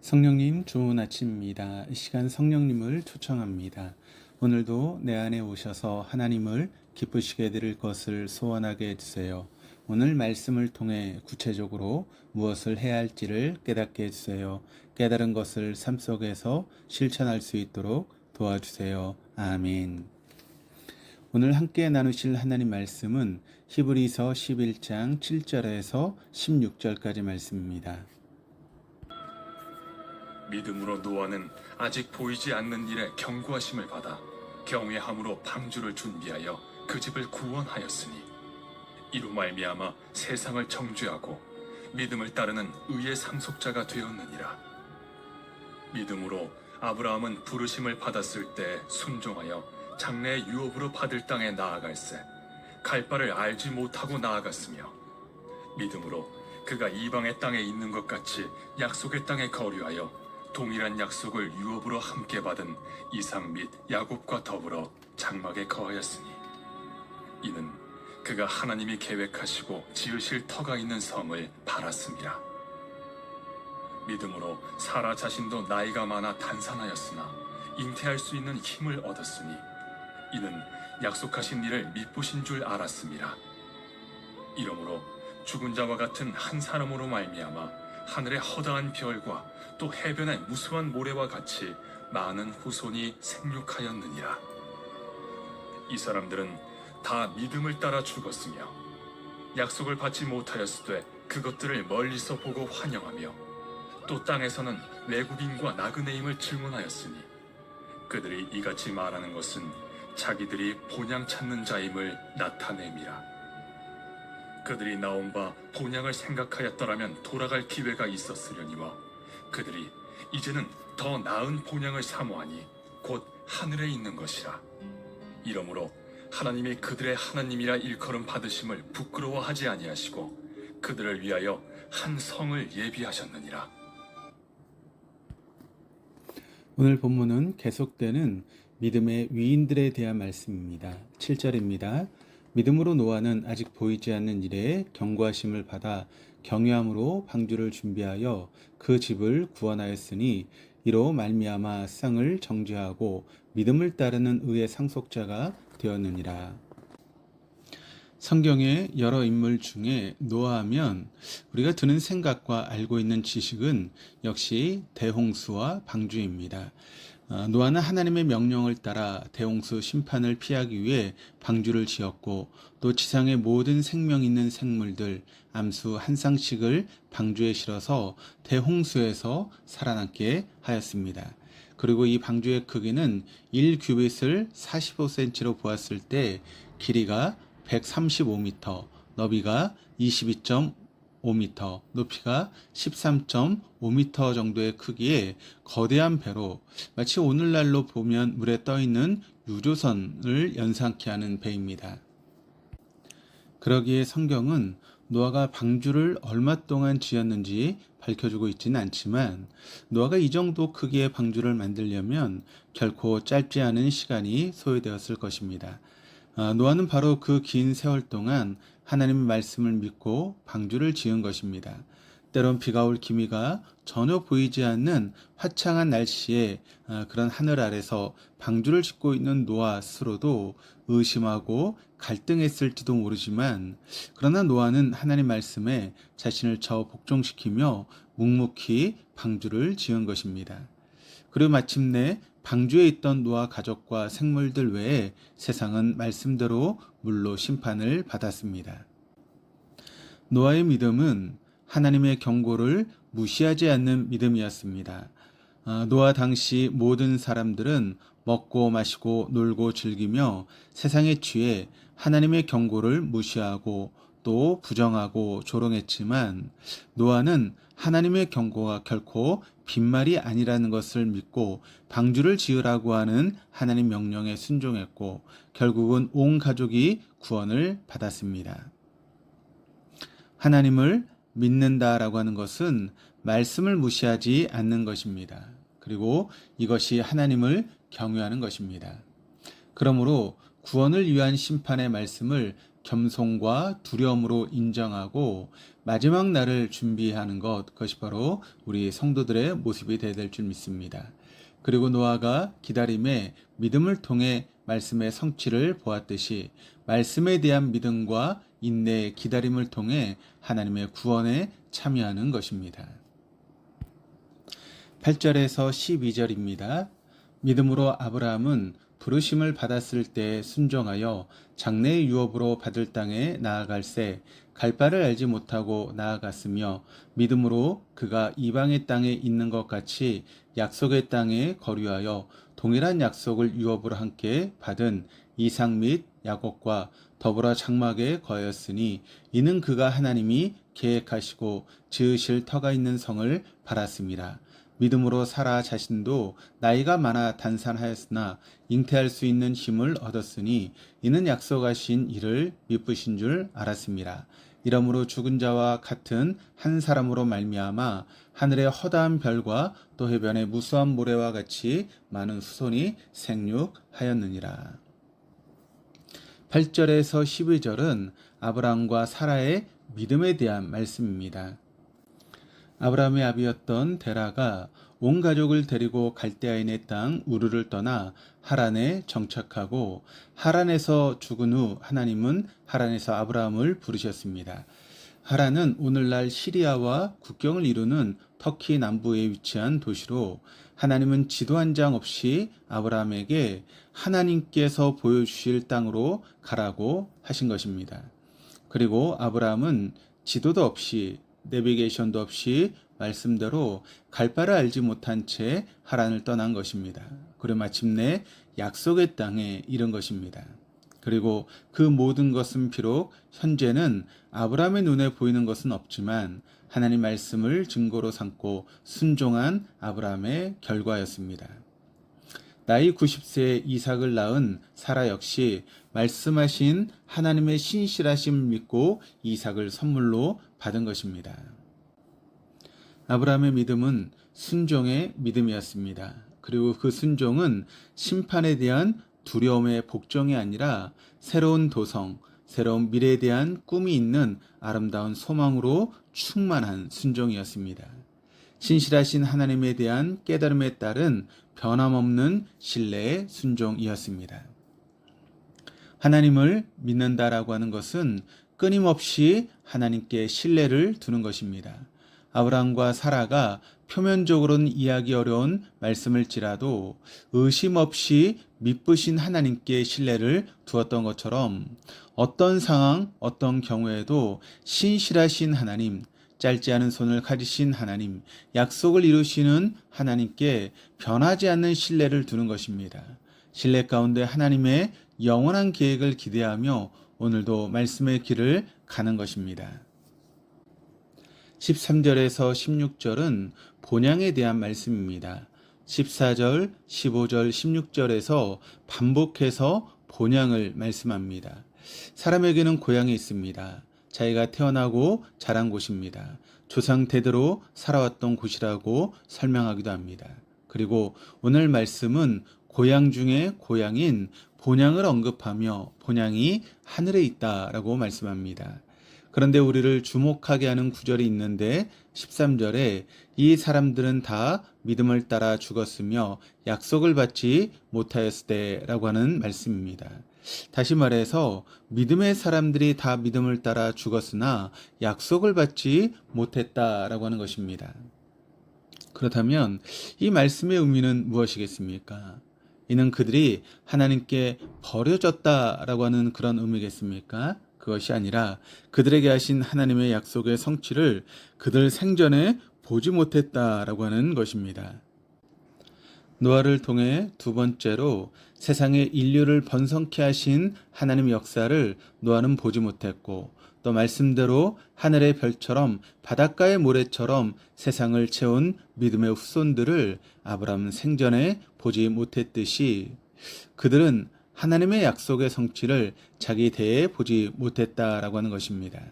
성령님 좋은 아침입니다. 이 시간 성령님을 초청합니다. 오늘도 내 안에 오셔서 하나님을 기쁘시게 드릴 것을 소원하게 해주세요. 오늘 말씀을 통해 구체적으로 무엇을 해야 할지를 깨닫게 해주세요. 깨달은 것을 삶 속에서 실천할 수 있도록 도와주세요. 아멘. 오늘 함께 나누실 하나님 말씀은 히브리서 11장 7절에서 16절까지 말씀입니다. 믿음으로 노아는 아직 보이지 않는 일에 경고하심을 받아 경외함으로 방주를 준비하여 그 집을 구원하였으니 이로 말미암아 세상을 정죄하고 믿음을 따르는 의의 상속자가 되었느니라. 믿음으로 아브라함은 부르심을 받았을 때 순종하여 장래의 유업으로 받을 땅에 나아갈새 갈 바를 알지 못하고 나아갔으며 믿음으로 그가 이방의 땅에 있는 것 같이 약속의 땅에 거류하여 동일한 약속을 유업으로 함께 받은 이삭 및 야곱과 더불어 장막에 거하였으니 이는 그가 하나님이 계획하시고 지으실 터가 있는 성을 바랐습니다. 믿음으로 사라 자신도 나이가 많아 단산하였으나 잉태할 수 있는 힘을 얻었으니 이는 약속하신 일을 믿으신 줄 알았습니다. 이러므로 죽은 자와 같은 한 사람으로 말미암아 하늘의 허다한 별과 또 해변의 무수한 모래와 같이 많은 후손이 생육하였느니라. 이 사람들은 다 믿음을 따라 죽었으며 약속을 받지 못하였으되 그것들을 멀리서 보고 환영하며 또 땅에서는 외국인과 나그네임을 증언하였으니 그들이 이같이 말하는 것은 자기들이 본향 찾는 자임을 나타냄이라. 그들이 나온 바 본향을 생각하였더라면 돌아갈 기회가 있었으려니와 그들이 이제는 더 나은 본향을 사모하니 곧 하늘에 있는 것이라. 이러므로 하나님이 그들의 하나님이라 일컬음 받으심을 부끄러워하지 아니하시고 그들을 위하여 한 성을 예비하셨느니라. 오늘 본문은 계속되는 믿음의 위인들에 대한 말씀입니다. 7절입니다. 믿음으로 노아는 아직 보이지 않는 일에 경고하심을 받아 경외함으로 방주를 준비하여 그 집을 구원하였으니 이로 말미암아 세상을 정죄하고 믿음을 따르는 의의 상속자가 되었느니라. 성경의 여러 인물 중에 노아하면 우리가 드는 생각과 알고 있는 지식은 역시 대홍수와 방주입니다. 노아는 하나님의 명령을 따라 대홍수 심판을 피하기 위해 방주를 지었고 또 지상의 모든 생명 있는 생물들 암수 한 쌍씩을 방주에 실어서 대홍수에서 살아남게 하였습니다. 그리고 이 방주의 크기는 1규빗을 45cm로 보았을 때 길이가 135m, 너비가 22.5m, 높이가 13.5m 정도의 크기의 거대한 배로 마치 오늘날로 보면 물에 떠있는 유조선을 연상케 하는 배입니다. 그러기에 성경은 노아가 방주를 얼마 동안 지었는지 밝혀주고 있지는 않지만 노아가 이 정도 크기의 방주를 만들려면 결코 짧지 않은 시간이 소요되었을 것입니다. 노아는 바로 그 긴 세월 동안 하나님의 말씀을 믿고 방주를 지은 것입니다. 때론 비가 올 기미가 전혀 보이지 않는 화창한 날씨에 그런 하늘 아래서 방주를 짓고 있는 노아 스스로도 의심하고 갈등했을지도 모르지만 그러나 노아는 하나님 말씀에 자신을 복종시키며 묵묵히 방주를 지은 것입니다. 그리고 마침내 방주에 있던 노아 가족과 생물들 외에 세상은 말씀대로 물로 심판을 받았습니다. 노아의 믿음은 하나님의 경고를 무시하지 않는 믿음이었습니다. 노아 당시 모든 사람들은 먹고 마시고 놀고 즐기며 세상에 취해 하나님의 경고를 무시하고 또 부정하고 조롱했지만 노아는 하나님의 경고가 결코 빈말이 아니라는 것을 믿고 방주를 지으라고 하는 하나님 명령에 순종했고 결국은 온 가족이 구원을 받았습니다. 하나님을 믿는다라고 하는 것은 말씀을 무시하지 않는 것입니다. 그리고 이것이 하나님을 경외하는 것입니다. 그러므로 구원을 위한 심판의 말씀을 겸손과 두려움으로 인정하고 마지막 날을 준비하는 것, 그것이 바로 우리 성도들의 모습이 되어야 될 줄 믿습니다. 그리고 노아가 기다림에 믿음을 통해 말씀의 성취를 보았듯이 말씀에 대한 믿음과 인내의 기다림을 통해 하나님의 구원에 참여하는 것입니다. 8절에서 12절입니다. 믿음으로 아브라함은 부르심을 받았을 때 순종하여 장래의 유업으로 받을 땅에 나아갈새 갈 바를 알지 못하고 나아갔으며 믿음으로 그가 이방의 땅에 있는 것 같이 약속의 땅에 거류하여 동일한 약속을 유업으로 함께 받은 이삭 및 야곱과 더불어 장막에 거하였으니 이는 그가 하나님이 계획하시고 지으실 터가 있는 성을 바랐습니다. 믿음으로 사라 자신도 나이가 많아 단산하였으나 잉태할 수 있는 힘을 얻었으니 이는 약속하신 이를 미쁘신 줄 알았습니다. 이러므로 죽은 자와 같은 한 사람으로 말미암아 하늘의 허다한 별과 또 해변의 무수한 모래와 같이 많은 후손이 생육하였느니라. 8절에서 12절은 아브라함과 사라의 믿음에 대한 말씀입니다. 아브라함의 아비였던 데라가 온 가족을 데리고 갈대아인의 땅 우르를 떠나 하란에 정착하고 하란에서 죽은 후 하나님은 하란에서 아브라함을 부르셨습니다. 하란은 오늘날 시리아와 국경을 이루는 터키 남부에 위치한 도시로 하나님은 지도 한 장 없이 아브라함에게 하나님께서 보여주실 땅으로 가라고 하신 것입니다. 그리고 아브라함은 지도도 없이 내비게이션도 없이 말씀대로 갈 바를 알지 못한 채 하란을 떠난 것입니다. 그리고 마침내 약속의 땅에 이른 것입니다. 그리고 그 모든 것은 비록 현재는 아브라함의 눈에 보이는 것은 없지만 하나님 말씀을 증거로 삼고 순종한 아브라함의 결과였습니다. 나이 90세에 이삭을 낳은 사라 역시 말씀하신 하나님의 신실하심을 믿고 이삭을 선물로 받은 것입니다. 아브라함의 믿음은 순종의 믿음이었습니다. 그리고 그 순종은 심판에 대한 두려움의 복종이 아니라 새로운 도성, 새로운 미래에 대한 꿈이 있는 아름다운 소망으로 충만한 순종이었습니다. 신실하신 하나님에 대한 깨달음에 따른 변함없는 신뢰의 순종이었습니다. 하나님을 믿는다라고 하는 것은 끊임없이 하나님께 신뢰를 두는 것입니다. 아브라함과 사라가 표면적으로는 이해하기 어려운 말씀일지라도 의심 없이 믿으신 하나님께 신뢰를 두었던 것처럼 어떤 상황, 어떤 경우에도 신실하신 하나님, 짧지 않은 손을 가지신 하나님, 약속을 이루시는 하나님께 변하지 않는 신뢰를 두는 것입니다. 신뢰 가운데 하나님의 영원한 계획을 기대하며 오늘도 말씀의 길을 가는 것입니다. 13절에서 16절은 본향에 대한 말씀입니다. 14절, 15절, 16절에서 반복해서 본향을 말씀합니다. 사람에게는 고향이 있습니다. 자기가 태어나고 자란 곳입니다. 조상 대대로 살아왔던 곳이라고 설명하기도 합니다. 그리고 오늘 말씀은 고향 중에 고향인 본향을 언급하며 본향이 하늘에 있다라고 말씀합니다. 그런데 우리를 주목하게 하는 구절이 있는데 13절에 이 사람들은 다 믿음을 따라 죽었으며 약속을 받지 못하였을 때라고 하는 말씀입니다. 다시 말해서 믿음의 사람들이 다 믿음을 따라 죽었으나 약속을 받지 못했다라고 하는 것입니다. 그렇다면 이 말씀의 의미는 무엇이겠습니까? 이는 그들이 하나님께 버려졌다라고 하는 그런 의미겠습니까? 그것이 아니라 그들에게 하신 하나님의 약속의 성취를 그들 생전에 보지 못했다라고 하는 것입니다. 노아를 통해 두 번째로 세상의 인류를 번성케 하신 하나님의 역사를 노아는 보지 못했고 또 말씀대로 하늘의 별처럼 바닷가의 모래처럼 세상을 채운 믿음의 후손들을 아브라함은 생전에 보지 못했듯이 그들은 하나님의 약속의 성취를 자기 대에 보지 못했다라고 하는 것입니다.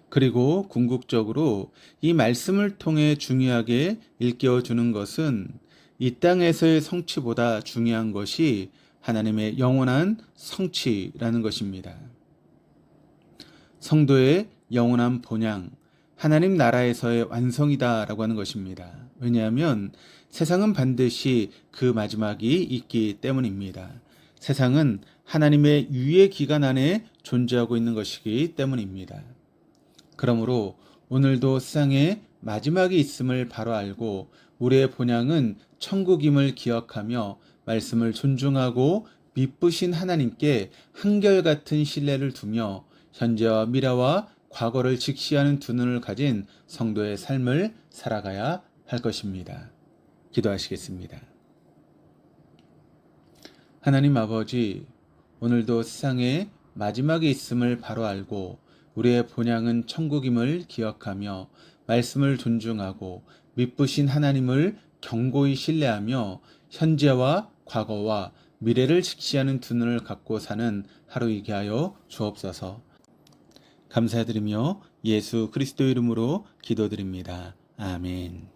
그리고 궁극적으로 이 말씀을 통해 중요하게 일깨워 주는 것은 이 땅에서의 성취보다 중요한 것이 하나님의 영원한 성취라는 것입니다. 성도의 영원한 본향, 하나님 나라에서의 완성이다라고 하는 것입니다. 왜냐하면 세상은 반드시 그 마지막이 있기 때문입니다. 세상은 하나님의 유예 기간 안에 존재하고 있는 것이기 때문입니다. 그러므로 오늘도 세상에 마지막이 있음을 바로 알고 우리의 본향은 천국임을 기억하며 말씀을 존중하고 미쁘신 하나님께 한결같은 신뢰를 두며 현재와 미래와 과거를 직시하는 두 눈을 가진 성도의 삶을 살아가야 할 것입니다. 기도하시겠습니다. 하나님 아버지, 오늘도 세상에 마지막이 있음을 바로 알고 우리의 본향은 천국임을 기억하며 말씀을 존중하고 미쁘신 하나님을 견고히 신뢰하며 현재와 과거와 미래를 직시하는 두 눈을 갖고 사는 하루이게 하여 주옵소서. 감사드리며 예수 그리스도 이름으로 기도드립니다. 아멘.